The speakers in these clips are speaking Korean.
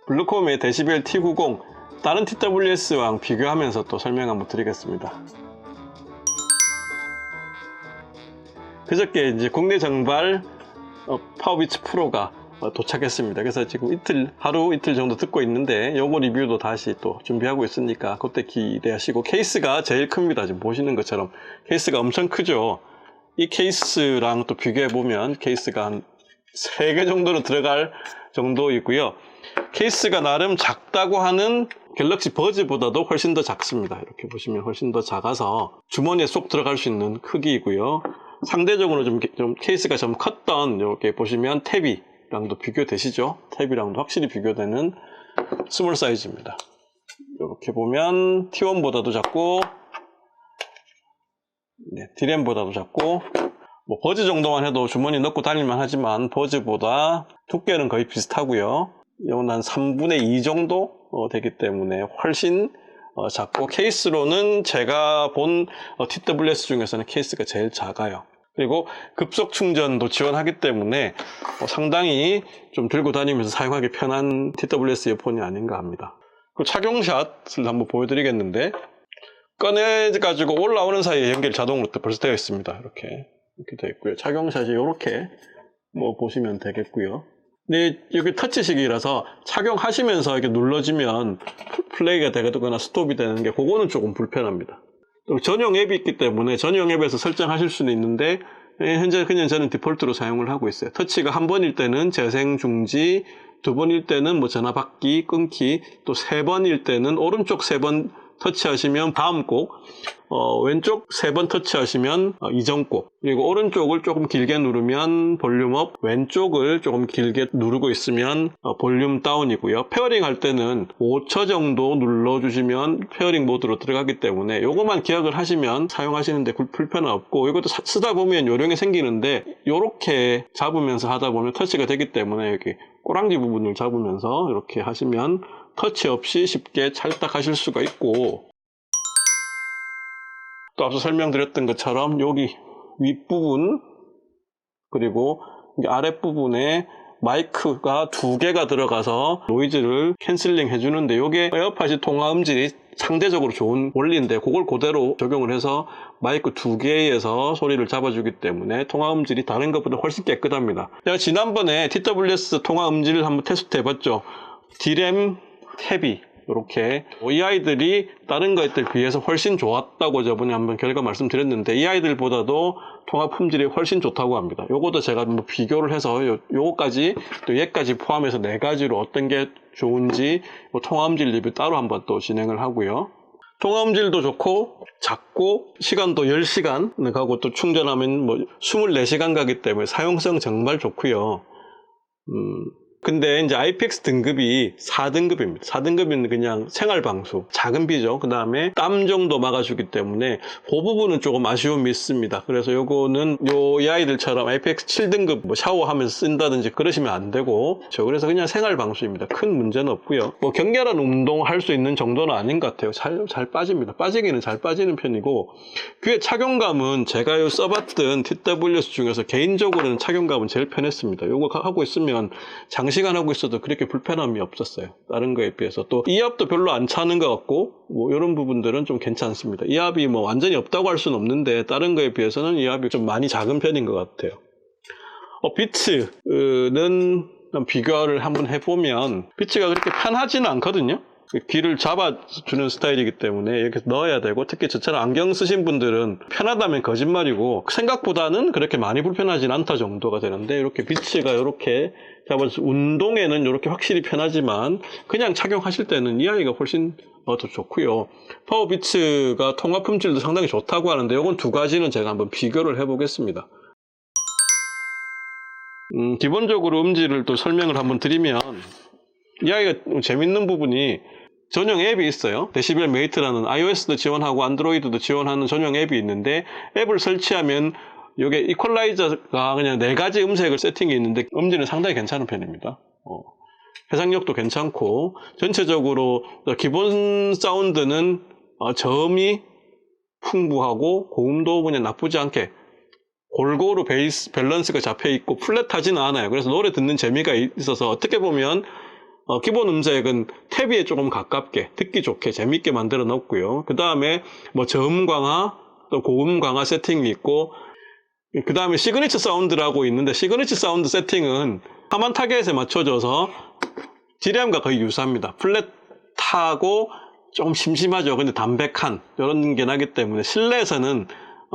블루콤의 데시벨 T90 다른 TWS랑 비교하면서 또 설명 한번 드리겠습니다. 그저께 이제 국내 정발 파워비츠 프로가 도착했습니다. 그래서 지금 하루 이틀 정도 듣고 있는데 요거 리뷰도 다시 또 준비하고 있으니까 그때 기대하시고, 케이스가 제일 큽니다. 지금 보시는 것처럼 케이스가 엄청 크죠. 이 케이스랑 또 비교해 보면 케이스가 한 3개 정도는 들어갈 정도이고요. 케이스가 나름 작다고 하는 갤럭시 버즈보다도 훨씬 더 작습니다. 이렇게 보시면 훨씬 더 작아서 주머니에 쏙 들어갈 수 있는 크기이고요. 상대적으로 좀 케이스가 좀 컸던, 이렇게 보시면 탭이랑도 비교되시죠? 탭이랑도 확실히 비교되는 스몰 사이즈입니다. 이렇게 보면 T1보다도 작고, D램보다도 작고, 뭐 버즈 정도만 해도 주머니 넣고 다닐만 하지만 버즈보다 두께는 거의 비슷하고요. 이건 한 3분의 2 정도 되기 때문에 훨씬 작고, 케이스로는 제가 본 TWS 중에서는 케이스가 제일 작아요. 그리고 급속 충전도 지원하기 때문에 상당히 좀 들고 다니면서 사용하기 편한 TWS 이어폰이 아닌가 합니다. 그 착용샷을 한번 보여드리겠는데, 꺼내가지고 올라오는 사이에 연결이 자동으로 벌써 되어 있습니다. 이렇게 되어 있고요. 착용샷이 이렇게 보시면 되겠고요. 근데 여기 터치식이라서 착용하시면서 이렇게 눌러지면 플레이가 되거나 스톱이 되는 게, 그거는 조금 불편합니다. 또 전용 앱이 있기 때문에 전용 앱에서 설정하실 수는 있는데, 현재 그냥 저는 디폴트로 사용을 하고 있어요. 터치가 한 번일 때는 재생 중지, 두 번일 때는 뭐 전화 받기, 끊기, 또 세 번일 때는 오른쪽 3번 터치하시면 다음 곡, 왼쪽 3번 터치하시면 이전 곡, 그리고 오른쪽을 조금 길게 누르면 볼륨업, 왼쪽을 조금 길게 누르고 있으면 볼륨 다운이고요. 페어링 할 때는 5초 정도 눌러주시면 페어링 모드로 들어가기 때문에 요것만 기억을 하시면 사용하시는데 불편은 없고, 이것도 쓰다 보면 요령이 생기는데, 요렇게 잡으면서 하다 보면 터치가 되기 때문에 여기 꼬랑지 부분을 잡으면서 이렇게 하시면 터치 없이 쉽게 찰떡하실 수가 있고, 또 앞서 설명드렸던 것처럼 여기 윗부분 그리고 아랫부분에 마이크가 2개가 들어가서 노이즈를 캔슬링 해주는데, 이게 에어팟이 통화 음질이 상대적으로 좋은 원리인데 그걸 그대로 적용을 해서 마이크 2개에서 소리를 잡아주기 때문에 통화 음질이 다른 것보다 훨씬 깨끗합니다. 제가 지난번에 TWS 통화 음질을 한번 테스트 해봤죠. D램 탭이 이렇게, 이 아이들이 다른 것들 비해서 훨씬 좋았다고 저번에 한번 결과 말씀드렸는데, 이 아이들보다도 통화 품질이 훨씬 좋다고 합니다. 요것도 제가 비교를 해서 요거까지 또 얘까지 포함해서 4가지로 어떤 게 좋은지 통화음질 리뷰 따로 한번 또 진행을 하고요. 통화음질도 좋고 작고 시간도 10시간 가고, 또 충전하면 24시간 가기 때문에 사용성 정말 좋고요. 근데 이제 IPX 등급이 4등급입니다. 4등급은 그냥 생활방수, 작은 비죠. 그 다음에 땀 정도 막아주기 때문에 그 부분은 조금 아쉬움이 있습니다. 그래서 요거는 이 아이들처럼 IPX 7등급 샤워하면서 쓴다든지 그러시면 안 되고, 그래서 그냥 생활방수입니다. 큰 문제는 없고요. 격렬한 운동할 수 있는 정도는 아닌 것 같아요. 잘 빠집니다. 빠지기는 잘 빠지는 편이고, 귀에 착용감은 제가 써봤던 TWS 중에서 개인적으로는 착용감은 제일 편했습니다. 요거 하고 있으면 장시간 하고 있어도 그렇게 불편함이 없었어요. 다른 거에 비해서. 또 이압도 별로 안 차는 것 같고, 이런 부분들은 좀 괜찮습니다. 이압이 완전히 없다고 할 수는 없는데, 다른 거에 비해서는 이압이 좀 많이 작은 편인 것 같아요. 비츠는 비교를 한번 해보면 비츠가 그렇게 편하지는 않거든요. 귀를 잡아주는 스타일이기 때문에 이렇게 넣어야 되고, 특히 저처럼 안경 쓰신 분들은 편하다면 거짓말이고, 생각보다는 그렇게 많이 불편하진 않다 정도가 되는데, 이렇게 비츠가 이렇게 잡아서 운동에는 이렇게 확실히 편하지만 그냥 착용하실 때는 이 아이가 훨씬 더 좋고요. 파워비츠가 통화 품질도 상당히 좋다고 하는데, 이건 2가지는 제가 한번 비교를 해보겠습니다. 기본적으로 음질을 또 설명을 한번 드리면, 이 아이가 재밌는 부분이 전용 앱이 있어요. 데시벨 메이트라는 iOS도 지원하고 안드로이드도 지원하는 전용 앱이 있는데, 앱을 설치하면 이게 이퀄라이저가 그냥 4가지 음색을 세팅이 있는데 음질은 상당히 괜찮은 편입니다. 해상력도 괜찮고, 전체적으로 기본 사운드는 저음이 풍부하고 고음도 그냥 나쁘지 않게 골고루 밸런스가 잡혀 있고 플랫하지는 않아요. 그래서 노래 듣는 재미가 있어서 어떻게 보면 기본 음색은 태비에 조금 가깝게 듣기 좋게 재밌게 만들어 놓고요. 그 다음에 뭐 저음 강화 또 고음 강화 세팅이 있고, 그 다음에 시그니처 사운드라고 있는데 시그니처 사운드 세팅은 하만 타겟에 맞춰져서 D램과 거의 유사합니다. 플랫하고 조금 심심하죠. 근데 담백한 이런 게 나기 때문에 실내에서는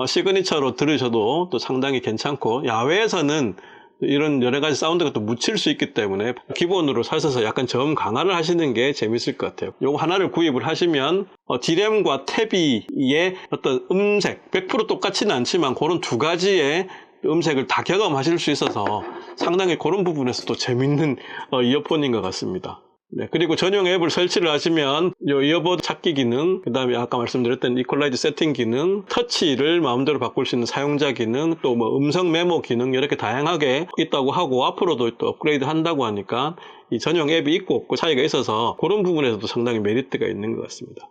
시그니처로 들으셔도 또 상당히 괜찮고, 야외에서는 이런 여러 가지 사운드가 또 묻힐 수 있기 때문에 기본으로 사셔서 약간 저음 강화를 하시는 게 재밌을 것 같아요. 요거 하나를 구입을 하시면 D램과 태비의 어떤 음색 100% 똑같지는 않지만 그런 두 가지의 음색을 다 경험하실 수 있어서 상당히 그런 부분에서 또 재밌는 이어폰인 것 같습니다. 네, 그리고 전용 앱을 설치를 하시면 요 이어버드 찾기 기능, 그 다음에 아까 말씀드렸던 이퀄라이즈 세팅 기능, 터치를 마음대로 바꿀 수 있는 사용자 기능, 또 뭐 음성 메모 기능 이렇게 다양하게 있다고 하고, 앞으로도 또 업그레이드 한다고 하니까 이 전용 앱이 있고 없고 차이가 있어서 그런 부분에서도 상당히 메리트가 있는 것 같습니다.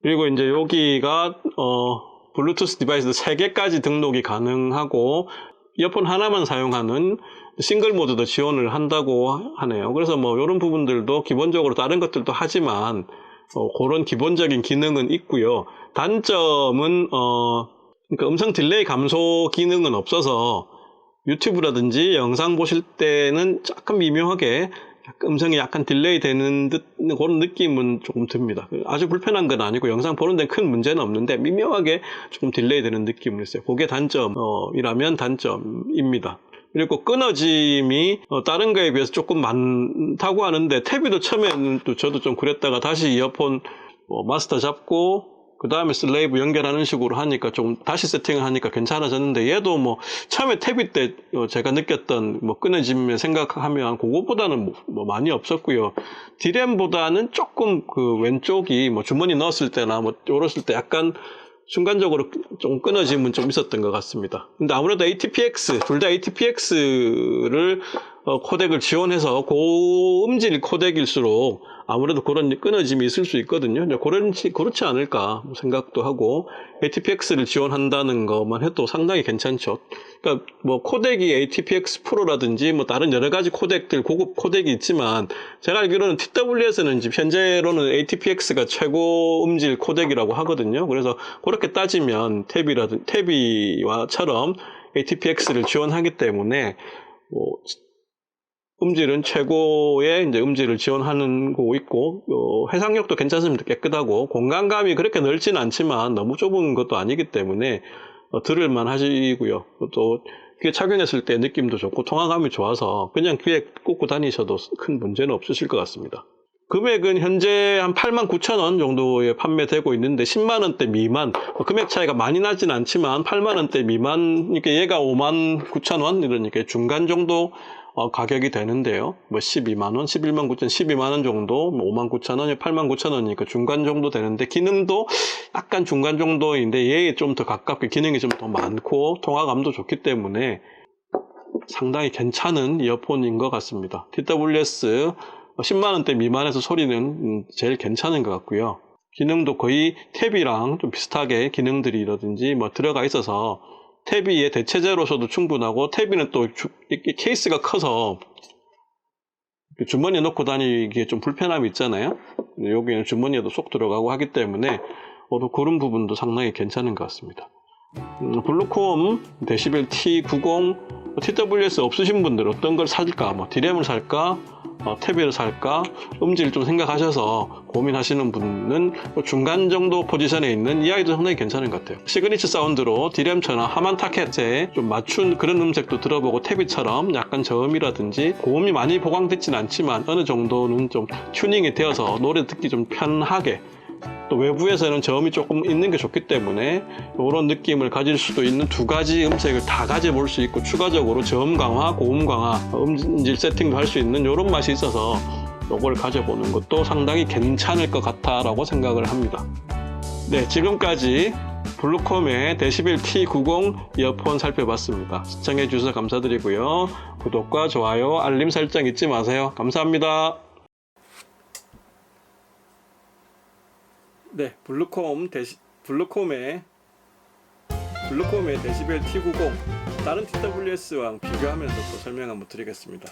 그리고 이제 여기가 블루투스 디바이스 3개까지 등록이 가능하고 이어폰 하나만 사용하는 싱글 모드도 지원을 한다고 하네요. 그래서 뭐 이런 부분들도 기본적으로 다른 것들도 하지만 그런 기본적인 기능은 있고요. 단점은 그러니까 음성 딜레이 감소 기능은 없어서 유튜브라든지 영상 보실 때는 약간 미묘하게 음성이 약간 딜레이 되는 듯 그런 느낌은 조금 듭니다. 아주 불편한 건 아니고 영상 보는 데는 큰 문제는 없는데 미묘하게 조금 딜레이 되는 느낌은 있어요. 그게 단점이라면 단점입니다. 그리고 끊어짐이 다른 거에 비해서 조금 많다고 하는데, 태비도 처음에는 또 저도 좀 그랬다가 다시 이어폰 마스터 잡고 그 다음에 슬레이브 연결하는 식으로 하니까 좀 다시 세팅을 하니까 괜찮아졌는데, 얘도 뭐 처음에 태비 때 제가 느꼈던 뭐 끊어짐을 생각하면 그거보다는 뭐 많이 없었고요. D램보다는 조금 그 왼쪽이 뭐 주머니 넣었을 때나 뭐 열었을 때 약간 순간적으로 좀 끊어짐은 좀 있었던 것 같습니다. 근데 아무래도 ATPX, 둘 다 ATPX를 코덱을 지원해서 고음질 코덱일수록 아무래도 그런 끊어짐이 있을 수 있거든요. 그렇지 않을까 생각도 하고, ATPX를 지원한다는 것만 해도 상당히 괜찮죠. 그러니까 뭐 코덱이 ATPX 프로라든지 뭐 다른 여러 가지 코덱들, 고급 코덱이 있지만 제가 알기로는 TWS는 지금 현재로는 ATPX가 최고 음질 코덱이라고 하거든요. 그래서 그렇게 따지면 태비와처럼 ATPX를 지원하기 때문에 뭐 음질은 최고의 이제 음질을 지원하는 거 있고, 해상력도 괜찮습니다. 깨끗하고 공간감이 그렇게 넓지는 않지만 너무 좁은 것도 아니기 때문에 들을만 하시고요. 또 귀에 착용했을 때 느낌도 좋고 통화감이 좋아서 그냥 귀에 꽂고 다니셔도 큰 문제는 없으실 것 같습니다. 금액은 현재 한 89,000원 정도에 판매되고 있는데 10만원대 미만, 금액 차이가 많이 나진 않지만 8만원대 미만, 그러니까 얘가 59,000원 이러니까 중간 정도 가격이 되는데요. 뭐 12만원, 11만 9천, 12만원 정도, 뭐 59,000원에 89,000원이니까 중간 정도 되는데, 기능도 약간 중간 정도인데 얘에 좀 더 가깝게 기능이 좀 더 많고 통화감도 좋기 때문에 상당히 괜찮은 이어폰인 것 같습니다. TWS 10만원대 미만에서 소리는 제일 괜찮은 것 같고요. 기능도 거의 태비랑 좀 비슷하게 기능들이라든지 뭐 들어가 있어서 태비의 대체제로서도 충분하고, 태비는 또 케이스가 커서 주머니에 넣고 다니기에 좀 불편함이 있잖아요. 여기는 주머니에도 쏙 들어가고 하기 때문에 그런 부분도 상당히 괜찮은 것 같습니다. 블루콤 데시벨 T90 TWS 없으신 분들 어떤 걸 살까, 뭐 D램을 살까, 태비를 살까, 음질 좀 생각하셔서 고민하시는 분은 중간 정도 포지션에 있는 이 아이도 상당히 괜찮은 것 같아요. 시그니처 사운드로 D램처럼 하만 타켓에 좀 맞춘 그런 음색도 들어보고, 태비처럼 약간 저음이라든지 고음이 많이 보강됐진 않지만 어느 정도는 좀 튜닝이 되어서 노래 듣기 좀 편하게, 또 외부에서는 저음이 조금 있는 게 좋기 때문에 이런 느낌을 가질 수도 있는 두 가지 음색을 다 가져볼 수 있고, 추가적으로 저음 강화, 고음 강화, 음질 세팅도 할 수 있는 이런 맛이 있어서 이걸 가져보는 것도 상당히 괜찮을 것 같다라고 생각을 합니다. 네, 지금까지 블루콤의 데시벨 T90 이어폰 살펴봤습니다. 시청해 주셔서 감사드리고요. 구독과 좋아요, 알림 설정 잊지 마세요. 감사합니다. 네, 블루콤의 데시벨 T90 다른 TWS와 비교하면서 또 설명 한번 드리겠습니다.